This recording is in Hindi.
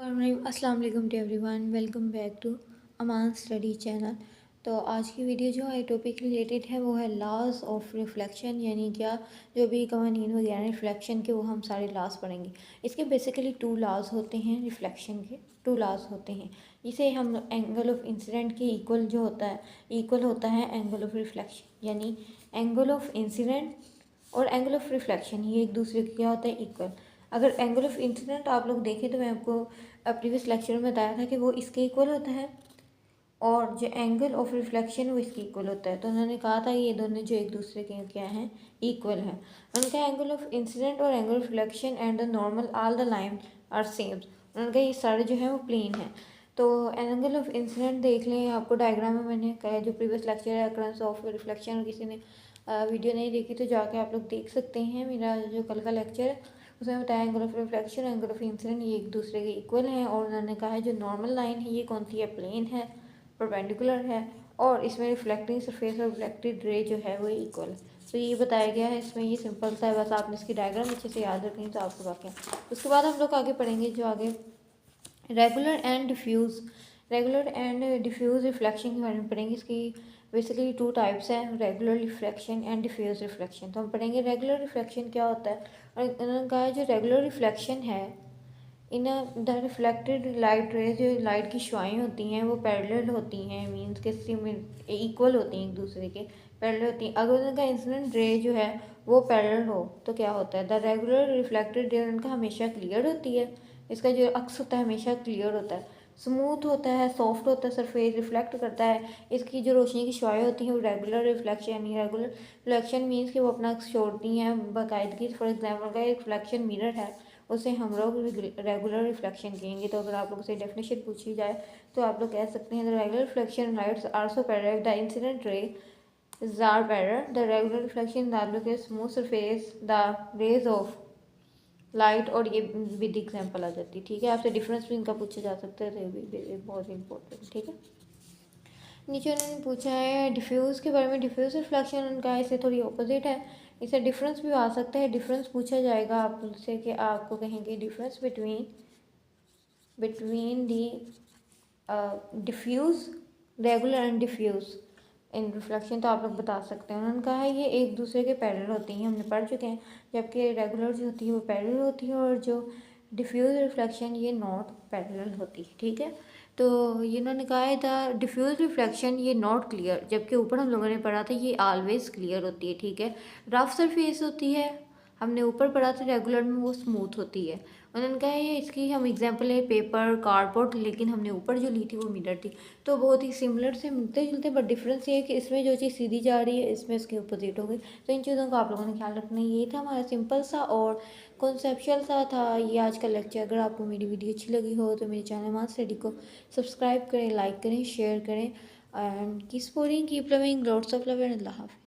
अस्सलाम वालेकुम to everyone, welcome back to Aman study channel. तो आज की वीडियो जो है टॉपिक रिलेटेड है वो है लॉज ऑफ रिफ्लेक्शन, यानी क्या जो भी कवानीन वगैरह रिफ्लेक्शन के वो हम सारे लॉज पढ़ेंगे। इसके बेसिकली टू लॉज होते हैं, रिफ्लेक्शन के टू लॉज होते हैं। इसे हम एंगल ऑफ इंसिडेंट के इक्वल जो होता है, इक्वल होता है एंगल ऑफ रिफ्लेक्शन, यानी एंगल ऑफ इंसिडेंट और एंगल ऑफ रिफ्लेक्शन ये एक दूसरे के क्या होता है, इक्वल। अगर एंगल ऑफ इंसिडेंट आप लोग देखें तो मैं आपको प्रीवियस लेक्चर में बताया था कि वो इसके इक्वल होता है और जो एंगल ऑफ रिफ्लेक्शन वो इसके इक्वल होता है। तो उन्होंने कहा था ये दोनों जो एक दूसरे के क्या हैं, इक्वल हैं। उन्होंने कहा एंगल ऑफ इंसिडेंट और angle of reflection and the normal all the line are same. उन्होंने कहा ये सारे जो है वो प्लेन है। तो एंगल ऑफ इंसिडेंट देख लें, आपको डायग्राम में मैंने कहा जो प्रीवियस लेक्चर है अक्रंस ऑफ रिफ्लेक्शन, और किसी ने वीडियो नहीं देखी तो जाके आप लोग देख सकते हैं। मेरा जो कल का लेक्चर है उसमें बताया angle of reflection angle of incident ये एक दूसरे के इक्वल हैं। और उन्होंने कहा है जो नॉर्मल लाइन है ये कौन सी है, प्लेन है, परपेंडिकुलर है, और इसमें रिफ्लेक्टिंग सरफेस और रिफ्लेक्टेड रे जो है वो इक्वल है। तो ये बताया गया है इसमें, ये सिंपल सा है, बस आपने इसकी डायग्राम अच्छे से याद रखें तो आपको बाकी। उसके बाद हम लोग आगे पढ़ेंगे जो आगे रेगुलर एंड डिफ्यूज़ रिफ्लेक्शन के बारे में पढ़ेंगे। इसकी बेसिकली टू टाइप्स हैं, regular reflection and diffuse reflection. तो हम पढ़ेंगे रेगुलर रिफ्लेक्शन क्या होता है। और उन्होंने कहा है जो रेगुलर रिफ्लेक्शन है in the reflected light rays, जो लाइट की शुआएँ होती हैं वो पैरेलल होती हैं, मीन्स के इक्वल होती हैं, एक दूसरे के पैरेलल होती हैं। अगर उनका इंसिडेंट रे जो है वो पैरेलल हो तो क्या होता है, द रेगुलर रिफ्लेक्टेड रे उनका हमेशा क्लियर होती है। इसका जो अक्स होता है हमेशा क्लियर होता है, स्मूथ होता है, सॉफ्ट होता है, सरफेस रिफ्लेक्ट करता है। इसकी जो रोशनी की शुआएँ होती हैं वो रेगुलर रिफ्लेक्शन, यानी रेगुलर रिफ्लेक्शन मीन्स कि वो अपना अक्स छोड़ती हैं बाकायदगी। फॉर एग्जाम्पल का एक रिफ्लेक्शन मिरर है, उसे हम लोग रेगुलर रिफ्लेक्शन कहेंगे। तो अगर आप लोग से डेफिनेशन पूछी जाए तो आप लोग कह सकते हैं the regular reflection lights are so parallel the incident ray are parallel. The regular reflection that is smooth surface the rays of light, और ये विद एग्जाम्पल आ जाती है। ठीक है, आपसे डिफरेंस भी इनका पूछा जा सकता है, तो ये भी बहुत इंपॉर्टेंट। ठीक है, नीचे उन्होंने पूछा है डिफ्यूज़ के बारे में। डिफ्यूज़ रिफ्लेक्शन उनका इससे थोड़ी ऑपोजिट है, इससे डिफरेंस भी आ सकता है। डिफरेंस पूछा जाएगा आपसे कि आपको कहेंगे difference between the diffuse, regular and diffuse in reflection, तो आप लोग बता सकते हैं। उन्होंने कहा है ये एक दूसरे के पैरेलल होती हैं, हमने पढ़ चुके हैं। जबकि रेगुलर जो होती है वो पैरेलल होती है और जो डिफ्यूज़ रिफ्लेक्शन ये नॉट पैरेलल होती है। ठीक है, तो ये इन्होंने कहा है द डिफ्यूज़ रिफ्लेक्शन ये नॉट क्लियर, जबकि ऊपर हम लोगों ने पढ़ा था ये ऑलवेज क्लियर होती है। ठीक है, रफ सरफेस होती है, हमने ऊपर पढ़ा था रेगुलर में वो स्मूथ होती है। उन्होंने कहा है इसकी हम एग्जांपल है पेपर, कार्डबोर्ड, लेकिन हमने ऊपर जो ली थी वो मिरर थी। तो बहुत ही सिमिलर से मिलते जुलते, बट डिफरेंस ये है कि इसमें जो चीज़ सीधी जा रही है इसमें इसके अपोजिट हो गई। तो इन चीज़ों का आप लोगों ने ख्याल रखना है। ये था हमारा सिंपल सा और कॉन्सेप्चुअल सा था ये आज का लेक्चर। अगर आपको मेरी वीडियो अच्छी लगी हो तो मेरे चैनल मान स्टडी को सब्सक्राइब करें, लाइक करें, शेयर करें, and keep supporting, keep loving, lots of love and Allah हाफ़िज़।